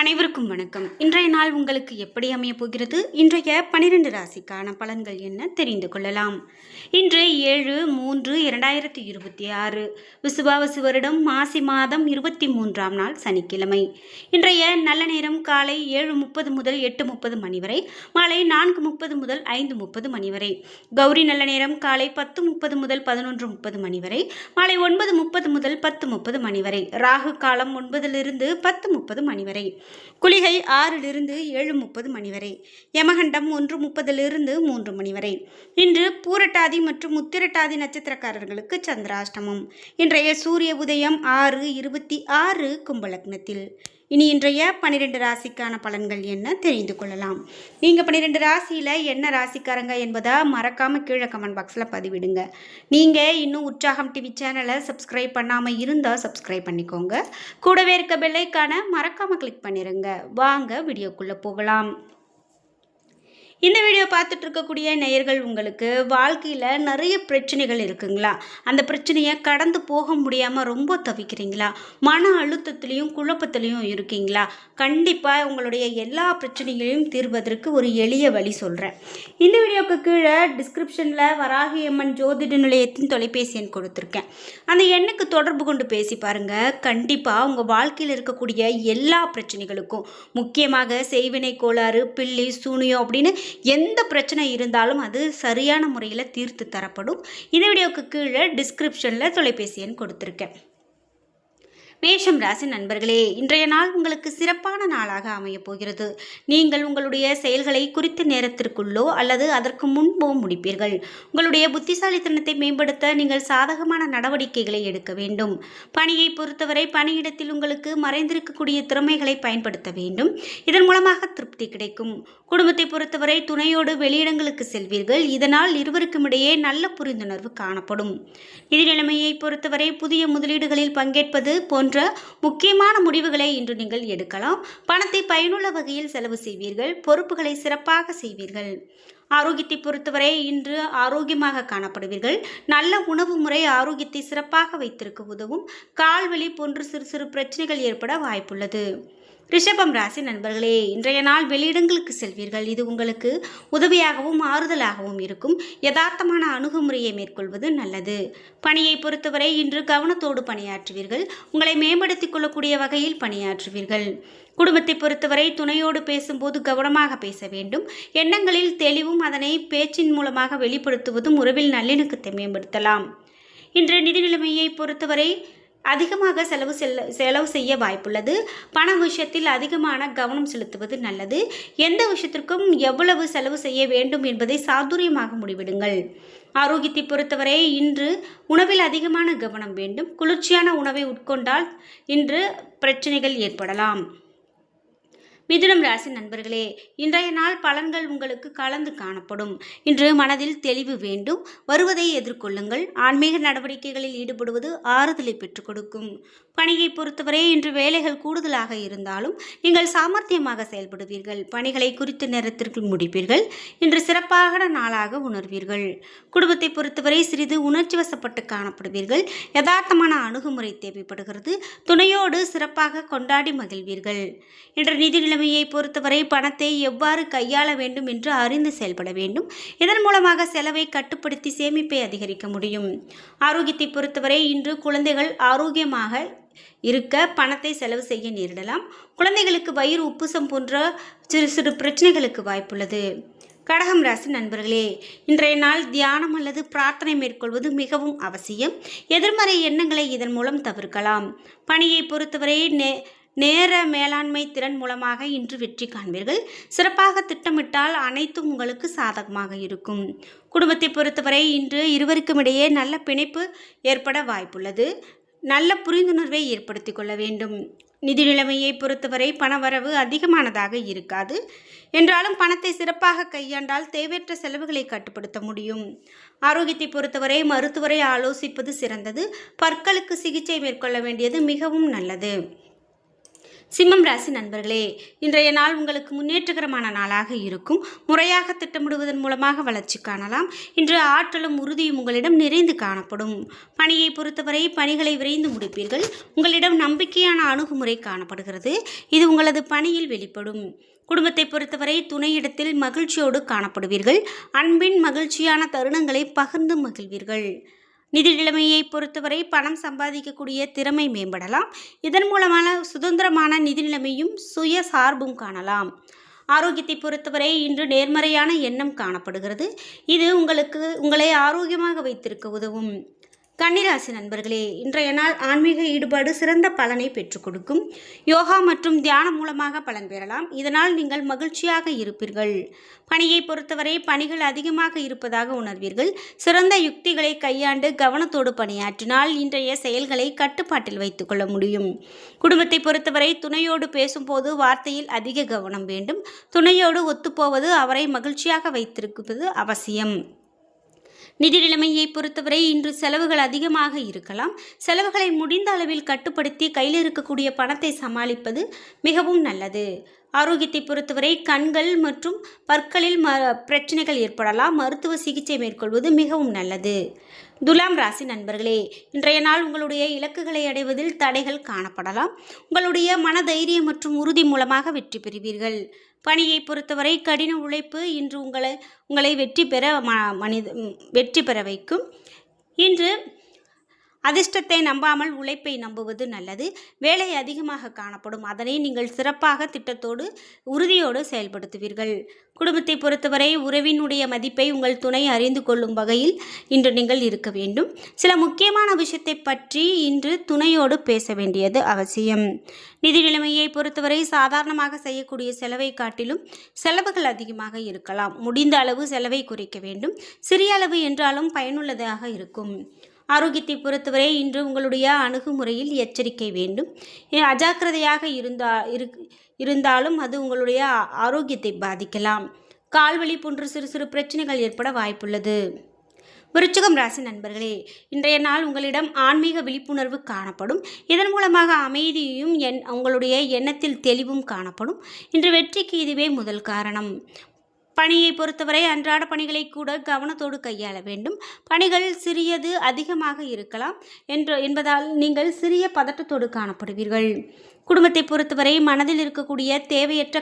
அனைவருக்கும் வணக்கம். இன்றைய நாள் உங்களுக்கு எப்படி அமைய போகிறது? இன்றைய 12 ராசிக்கான பலன்கள் என்ன தெரிந்து கொள்ளலாம். இன்று 7/3/2026 விசுவாவசு வருடம் மாசி மாதம் 23ஆம் நாள் சனிக்கிழமை. இன்றைய நல்ல நேரம் காலை 7:30 முதல் 8:30 மணி வரை, மாலை 4:30 முதல் 5:30 மணி வரை. கௌரி நல்ல நேரம் காலை 10:30 முதல் 11:30 மணி வரை, மாலை 9:30 முதல் 10:30 மணி வரை. ராகு காலம் 9லிருந்து 10:30 மணி வரை. குளிகை 6லிருந்து 7:30 மணி வரை. யமகண்டம் 1:30லிருந்து 3 மணி வரை. இன்று பூரட்டாதி மற்றும் உத்திரட்டாதி நட்சத்திரக்காரர்களுக்கு சந்திராஷ்டமம். இன்றைய சூரிய உதயம் 6:26 கும்பலக்னத்தில். இனி இன்றைய 12 ராசிக்கான பலன்கள் என்ன தெரிந்து கொள்ளலாம். நீங்கள் 12 ராசியில் என்ன ராசிக்காரங்க என்பதை மறக்காமல் கீழே கமெண்ட் பாக்ஸில் பதிவிடுங்க. நீங்கள் இன்னும் உற்சாகம் டிவி சேனலை சப்ஸ்கிரைப் பண்ணாமல் இருந்தால் சப்ஸ்கிரைப் பண்ணிக்கோங்க. கூடவே இருக்க பெல்லைக்கான மறக்காமல் கிளிக் பண்ணிடுங்க. வாங்க வீடியோக்குள்ளே போகலாம். இந்த வீடியோ பார்த்துட்டு இருக்கக்கூடிய நேயர்கள், உங்களுக்கு வாழ்க்கையில் நிறைய பிரச்சனைகள் இருக்குங்களா? அந்த பிரச்சனையை கடந்து போக முடியாமல் ரொம்ப தவிக்கிறீங்களா? மன அழுத்தத்துலேயும் குழப்பத்துலேயும் இருக்கீங்களா? கண்டிப்பாக உங்களுடைய எல்லா பிரச்சனைகளையும் தீர்வதற்கு ஒரு எளிய வழி சொல்கிறேன். இந்த வீடியோவுக்கு கீழே டிஸ்கிரிப்ஷனில் வராகி அம்மன் ஜோதிட நிலையத்தின் தொலைபேசி எண் கொடுத்துருக்கேன். அந்த எண்ணுக்கு தொடர்பு கொண்டு பேசி பாருங்கள். கண்டிப்பாக உங்கள் வாழ்க்கையில் இருக்கக்கூடிய எல்லா பிரச்சனைகளுக்கும், முக்கியமாக செய்வினை கோளாறு, பில்லி, சூனியம் அப்படின்னு எந்த பிரச்சனை இருந்தாலும் அது சரியான முறையில் தீர்த்து தரப்படும். இந்த வீடியோவுக்கு கீழே டிஸ்கிரிப்ஷனில் தொலைபேசி எண் கொடுத்துருக்கேன். மேஷம் ராசி நண்பர்களே, இன்றைய நாள் உங்களுக்கு சிறப்பான நாளாக அமையப் போகிறது. நீங்கள் உங்களுடைய செயல்களை குறித்த நேரத்திற்குள்ளோ அல்லது அதற்கு முன்போ முடிப்பீர்கள். உங்களுடைய புத்திசாலித்தனத்தை மேம்படுத்த நீங்கள் சாதகமான நடவடிக்கைகளை எடுக்க வேண்டும். பணியை பொறுத்தவரை பணியிடத்தில் உங்களுக்கு மறைந்திருக்கக்கூடிய திறமைகளை பயன்படுத்த வேண்டும். இதன் மூலமாக திருப்தி கிடைக்கும். குடும்பத்தை பொறுத்தவரை துணையோடு வெளியிடங்களுக்கு செல்வீர்கள். இதனால் இருவருக்கும் இடையே நல்ல புரிந்துணர்வு காணப்படும். நிதி நிலைமையை பொறுத்தவரை புதிய முதலீடுகளில் பங்கேற்பது போன்ற முக்கியமான முடிவுகளை இன்று நீங்கள் எடுக்கலாம். பணத்தை பயனுள்ள வகையில் செலவு செய்வீர்கள். பொறுப்புகளை சிறப்பாக செய்வீர்கள். ஆரோக்கியத்தை பொறுத்தவரை இன்று ஆரோக்கியமாக காணப்படுவீர்கள். நல்ல உணவு முறை ஆரோக்கியத்தை சிறப்பாக வைத்திருக்க உதவும். கால்வலி போன்ற சிறு சிறு பிரச்சனைகள் ஏற்பட வாய்ப்புள்ளது. ரிஷபம் ராசி நண்பர்களே, இன்றைய நாள் வெளியிடங்களுக்கு செல்வீர்கள். இது உங்களுக்கு உதவியாகவும் ஆறுதலாகவும் இருக்கும். யதார்த்தமான அணுகுமுறையை மேற்கொள்வது நல்லது. பணியை பொறுத்தவரை இன்று கவனத்தோடு பணியாற்றுவீர்கள். உங்களை மேம்படுத்திக் கொள்ளக்கூடிய வகையில் பணியாற்றுவீர்கள். குடும்பத்தை பொறுத்தவரை துணையோடு பேசும்போது கவனமாக பேச வேண்டும். எண்ணங்களில் தெளிவும் அதனை பேச்சின் மூலமாக வெளிப்படுத்துவதும் உறவில் நல்லிணக்கத்தை மேம்படுத்தலாம். இன்று நிதி நிலைமையை பொறுத்தவரை அதிகமாக செலவு செய்ய வாய்ப்புள்ளது. பண விஷயத்தில் அதிகமான கவனம் செலுத்துவது நல்லது. எந்த விஷயத்திற்கும் எவ்வளவு செலவு செய்ய வேண்டும் என்பதை சாதுரியமாக முடிவிடுங்கள். ஆரோக்கியத்தை பொறுத்தவரை இன்று உணவில் அதிகமான கவனம் வேண்டும். குளிர்ச்சியான உணவை உட்கொண்டால் இன்று பிரச்சனைகள் ஏற்படலாம். மிதுனம் ராசி நண்பர்களே, இன்றைய நாள் பலன்கள் உங்களுக்கு கலந்து காணப்படும். இன்று மனதில் தெளிவு வேண்டும். வருவதை எதிர்கொள்ளுங்கள். ஆன்மீக நடவடிக்கைகளில் ஈடுபடுவது ஆறுதலை பெற்றுக் கொடுக்கும். பணியை பொறுத்தவரை இன்று வேலைகள் கூடுதலாக இருந்தாலும் நீங்கள் சாமர்த்தியமாக செயல்படுவீர்கள். பணிகளை குறித்த நேரத்திற்கு முடிப்பீர்கள். இன்று சிறப்பான நாளாக உணர்வீர்கள். குடும்பத்தை பொறுத்தவரை சிறிது உணர்ச்சி வசப்பட்டு காணப்படுவீர்கள். யதார்த்தமான அணுகுமுறை தேவைப்படுகிறது. துணையோடு சிறப்பாக கொண்டாடி மகிழ்வீர்கள். இன்று நிதி நிலைமையை பொறுத்தவரை பணத்தை எவ்வாறு கையாள வேண்டும் என்று அறிந்து செயல்பட வேண்டும். இதன் மூலமாக செலவை கட்டுப்படுத்தி சேமிப்பை அதிகரிக்க முடியும். ஆரோக்கியத்தை பொறுத்தவரை இன்று குழந்தைகள் ஆரோக்கியமாக இருக்க பணத்தை செலவு செய்ய நேரிடலாம். குழந்தைகளுக்கு வயிறு உப்புசம் போன்ற சிறு சிறு பிரச்சனைகளுக்கு வாய்ப்புள்ளது. கடகம் ராசி நண்பர்களே, இன்றைய நாள் தியானம் அல்லது பிரார்த்தனை மேற்கொள்வது மிகவும் அவசியம். எதிர்மறை எண்ணங்களை இதன் மூலம் தவிர்க்கலாம். பணியை பொறுத்தவரை நேர மேலாண்மை திறன் மூலமாக இன்று வெற்றி காண்பீர்கள். சிறப்பாக திட்டமிட்டால் அனைத்தும் உங்களுக்கு சாதகமாக இருக்கும். குடும்பத்தை பொறுத்தவரை இன்று இருவருக்கும் இடையே நல்ல பிணைப்பு ஏற்பட வாய்ப்புள்ளது. நல்ல புரிந்துணர்வை ஏற்படுத்தி கொள்ள வேண்டும். நிதி நிலைமையை பொறுத்தவரை பணவரவு அதிகமானதாக இருக்காது. என்றாலும் பணத்தை சிறப்பாக கையாண்டால் தேவையற்ற செலவுகளை கட்டுப்படுத்த முடியும். ஆரோக்கியத்தை பொறுத்தவரை மருத்துவரை ஆலோசிப்பது சிறந்தது. பற்களுக்கு சிகிச்சை மேற்கொள்ள வேண்டியது மிகவும் நல்லது. சிம்மம் ராசி நண்பர்களே, இன்றைய நாள் உங்களுக்கு முன்னேற்றகரமான நாளாக இருக்கும். முறையாக திட்டமிடுவதன் மூலமாக வளர்ச்சி காணலாம். இன்று ஆற்றலும் உறுதியும் உங்களிடம் நிறைந்து காணப்படும். பணியை பொறுத்தவரை பணிகளை விரைந்து முடிப்பீர்கள். உங்களிடம் நம்பிக்கையான அணுகுமுறை காணப்படுகிறது. இது உங்களது பணியில் வெளிப்படும். குடும்பத்தை பொறுத்தவரை துணையிடத்தில் மகிழ்ச்சியோடு காணப்படுவீர்கள். அன்பின் மகிழ்ச்சியான தருணங்களை பகிர்ந்து மகிழ்வீர்கள். நிதி நிலைமையை பொறுத்தவரை பணம் சம்பாதிக்கக்கூடிய திறமை மேம்படலாம். இதன் மூலமான சுதந்திரமான நிதி நிலைமையும் சுய சார்பும் காணலாம். ஆரோக்கியத்தை பொறுத்தவரை இன்று நேர்மறையான எண்ணம் காணப்படுகிறது. இது உங்களை ஆரோக்கியமாக வைத்திருக்க உதவும். கன்னிராசி நண்பர்களே, இன்றைய நாள் ஆன்மீக ஈடுபாடு சிறந்த பலனை பெற்றுக் கொடுக்கும். யோகா மற்றும் தியானம் மூலமாக பலன் பெறலாம். இதனால் நீங்கள் மகிழ்ச்சியாக இருப்பீர்கள். பணியை பொறுத்தவரை பணிகள் அதிகமாக இருப்பதாக உணர்வீர்கள். சிறந்த யுக்திகளை கையாண்டு கவனத்தோடு பணியாற்றினால் இன்றைய செயல்களை கட்டுப்பாட்டில் வைத்துக் கொள்ள முடியும். குடும்பத்தை பொறுத்தவரை துணையோடு பேசும்போது வார்த்தையில் அதிக கவனம் வேண்டும். துணையோடு ஒத்துப்போவது அவரை மகிழ்ச்சியாக வைத்திருப்பது அவசியம். நிதி நிலைமையை பொறுத்தவரை இன்று செலவுகள் அதிகமாக இருக்கலாம். செலவுகளை முடிந்த அளவில் கட்டுப்படுத்தி கையில் இருக்கக்கூடிய பணத்தை சமாளிப்பது மிகவும் நல்லது. ஆரோக்கியத்தை பொறுத்தவரை கண்கள் மற்றும் பற்களில் பிரச்சனைகள் ஏற்படலாம். மருத்துவ சிகிச்சை மேற்கொள்வது மிகவும் நல்லது. துலாம் ராசி நண்பர்களே, இன்றைய நாள் உங்களுடைய இலக்குகளை அடைவதில் தடைகள் காணப்படலாம். உங்களுடைய மனதைரியம் மற்றும் உறுதி மூலமாக வெற்றி பெறுவீர்கள். பணியை பொறுத்தவரை கடின உழைப்பு இன்று உங்களை வெற்றி பெற வைக்கும். இன்று அதிர்ஷ்டத்தை நம்பாமல் உழைப்பை நம்புவது நல்லது. வேலை அதிகமாக காணப்படும். அதனை நீங்கள் சிறப்பாக திட்டத்தோடு உறுதியோடு செயல்படுத்துவீர்கள். குடும்பத்தை பொறுத்தவரை உறவினுடைய மதிப்பை உங்கள் துணை அறிந்து கொள்ளும் வகையில் இன்று நீங்கள் இருக்க வேண்டும். சில முக்கியமான விஷயத்தை பற்றி இன்று துணையோடு பேச வேண்டியது அவசியம். நிதி நிலைமையை பொறுத்தவரை சாதாரணமாக செய்யக்கூடிய செலவை காட்டிலும் செலவுகள் அதிகமாக இருக்கலாம். முடிந்த அளவு செலவை குறைக்க வேண்டும். சிறிய அளவு என்றாலும் பயனுள்ளதாக இருக்கும். ஆரோக்கியத்தை பொறுத்தவரை இன்று உங்களுடைய அணுகுமுறையில் எச்சரிக்கை வேண்டும். அஜாக்கிரதையாக இருந்தாலும் அது உங்களுடைய ஆரோக்கியத்தை பாதிக்கலாம். கால்வலி போன்ற சிறு சிறு பிரச்சனைகள் ஏற்பட வாய்ப்புள்ளது. விருச்சிகம் ராசி நண்பர்களே, இன்றைய நாள் உங்களிடம் ஆன்மீக விழிப்புணர்வு காணப்படும். இதன் மூலமாக அமைதியும் உங்களுடைய எண்ணத்தில் தெளிவும் காணப்படும். இன்று வெற்றிக்கு இதுவே முதல் காரணம். பணியை பொறுத்தவரை அன்றாட பணிகளை கூட கவனத்தோடு கையாள வேண்டும். பணிகள் சிறியது அதிகமாக இருக்கலாம் என்பதால் நீங்கள் சிறிய பதட்டத்தோடு காணப்படுவீர்கள். குடும்பத்தை பொறுத்தவரை மனதில் இருக்கக்கூடிய தேவையற்ற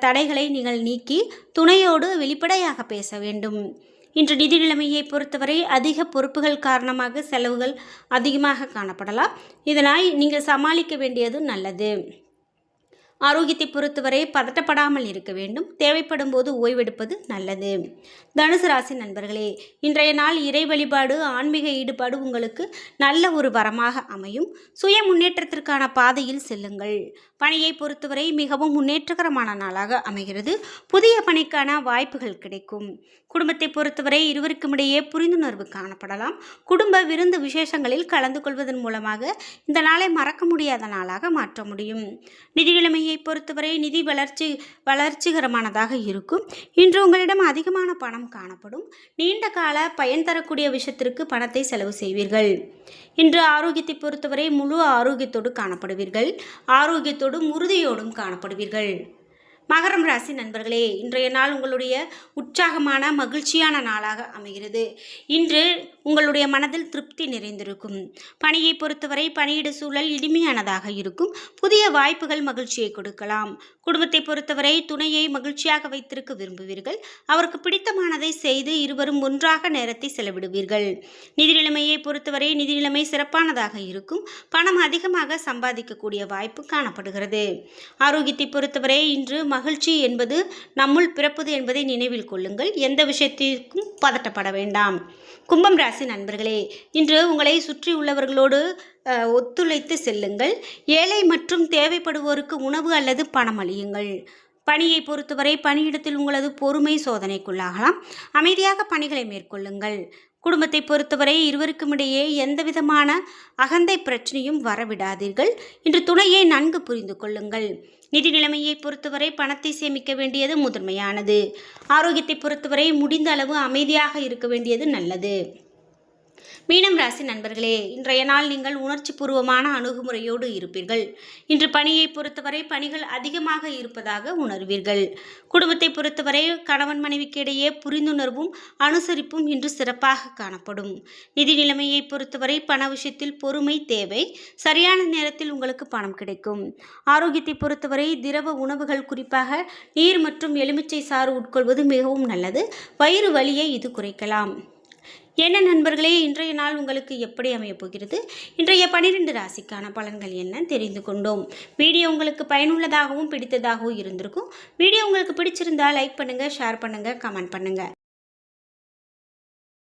தடைகளை நீங்கள் நீக்கி துணையோடு வெளிப்படையாக பேச வேண்டும். இன்று நிதி நிலைமையை பொறுத்தவரை அதிக பொறுப்புகள் காரணமாக செலவுகள் அதிகமாக காணப்படலாம். இதனால் நீங்கள் சமாளிக்க வேண்டியது நல்லது. ஆரோக்கியத்தை பொறுத்தவரை பதட்டப்படாமல் இருக்க வேண்டும். தேவைப்படும் போது ஓய்வெடுப்பது நல்லது. தனுசு ராசி நண்பர்களே, இன்றைய நாள் இறை வழிபாடு ஆன்மீக ஈடுபாடு உங்களுக்கு நல்ல ஒரு வரமாக அமையும். சுய முன்னேற்றத்திற்கான பாதையில் செல்லுங்கள். பணியை பொறுத்தவரை மிகவும் முன்னேற்றகரமான நாளாக அமைகிறது. புதிய பணிக்கான வாய்ப்புகள் கிடைக்கும். குடும்பத்தை பொறுத்தவரை இருவருக்கும் இடையே புரிந்துணர்வு காணப்படலாம். குடும்ப விருந்து விசேஷங்களில் கலந்து கொள்வதன் மூலமாக இந்த நாளை மறக்க முடியாத நாளாக மாற்ற முடியும். நிதி நிலைமையை பொறுத்தவரை நிதி வளர்ச்சிகரமானதாக இருக்கும். இன்று உங்களிடம் அதிகமான பணம் காணப்படும். நீண்ட கால பயன் தரக்கூடிய விஷயத்திற்கு பணத்தை செலவு செய்வீர்கள். இன்று ஆரோக்கியத்தை பொறுத்தவரை முழு ஆரோக்கியத்தோடு காணப்படுவீர்கள். ஆரோக்கியத்தோடும் உறுதியோடும் காணப்படுவீர்கள். மகரம் ராசி நண்பர்களே, இன்றைய நாள் உங்களுடைய உற்சாகமான மகிழ்ச்சியான நாளாக அமைகிறது. இன்று உங்களுடைய மனதில் திருப்தி நிறைந்திருக்கும். பணியை பொறுத்தவரை பணியிட சூழல் இனிமையானதாக இருக்கும். புதிய வாய்ப்புகள் மகிழ்ச்சியை கொடுக்கலாம். குடும்பத்தை பொறுத்தவரை துணையை மகிழ்ச்சியாக வைத்திருக்க விரும்புவீர்கள். அவருக்கு பிடித்தமானதை செய்து இருவரும் ஒன்றாக நேரத்தை செலவிடுவீர்கள். நிதி நிலைமையை பொறுத்தவரை நிதி நிலைமை சிறப்பானதாக இருக்கும். பணம் அதிகமாக சம்பாதிக்கக்கூடிய வாய்ப்பு காணப்படுகிறது. ஆரோக்கியத்தை பொறுத்தவரை இன்று மகிழ்ச்சி என்பது நம்முள் பிறப்பது என்பதை நினைவில் கொள்ளுங்கள். எந்த விஷயத்திற்கும் பதட்டப்பட வேண்டாம். கும்பம் ராசி நண்பர்களே, இன்று உங்களை சுற்றி உள்ளவர்களோடு ஒத்துழைத்து செல்லுங்கள். ஏழை மற்றும் தேவைப்படுவோருக்கு உணவு அல்லது பணம் அளியுங்கள். பணியை பொறுத்தவரை பணியிடத்தில் உங்களது பொறுமை சோதனைக்குள்ளாகலாம். அமைதியாக பணிகளை மேற்கொள்ளுங்கள். குடும்பத்தை பொறுத்தவரை இருவருக்கும் இடையே எந்தவிதமான அகந்தை பிரச்சனையும் வரவிடாதீர்கள். இன்று துணையை நன்கு புரிந்து கொள்ளுங்கள். நிதி நிலைமையை பொறுத்தவரை பணத்தை சேமிக்க வேண்டியது முதன்மையானது. ஆரோக்கியத்தை பொறுத்தவரை முடிந்த அளவு அமைதியாக இருக்க வேண்டியது நல்லது. மீனம் ராசி நண்பர்களே, இன்றைய நாள் நீங்கள் உணர்ச்சி பூர்வமான அணுகுமுறையோடு இருப்பீர்கள். இன்று பணியை பொறுத்தவரை பணிகள் அதிகமாக இருப்பதாக உணர்வீர்கள். குடும்பத்தை பொறுத்தவரை கணவன் மனைவிக்கு இடையே புரிந்துணர்வும் அனுசரிப்பும் இன்று சிறப்பாக காணப்படும். நிதி நிலைமையை பொறுத்தவரை பண விஷயத்தில் பொறுமை தேவை. சரியான நேரத்தில் உங்களுக்கு பணம் கிடைக்கும். ஆரோக்கியத்தை பொறுத்தவரை திரவ உணவுகள், குறிப்பாக நீர் மற்றும் எலுமிச்சை சாறு உட்கொள்வது மிகவும் நல்லது. வயிறு வலியை இது குறைக்கலாம். என்ன நண்பர்களே, இன்றைய நாள் உங்களுக்கு எப்படி அமையப் போகிறது? இன்றைய 12 ராசிக்கான பலன்கள் என்ன தெரிந்து கொண்டோம். வீடியோ உங்களுக்கு பயனுள்ளதாகவும் பிடித்ததாகவும் இருந்திருக்கும். வீடியோ உங்களுக்கு பிடிச்சிருந்தா லைக் பண்ணுங்கள், ஷேர் பண்ணுங்கள், கமெண்ட் பண்ணுங்கள்.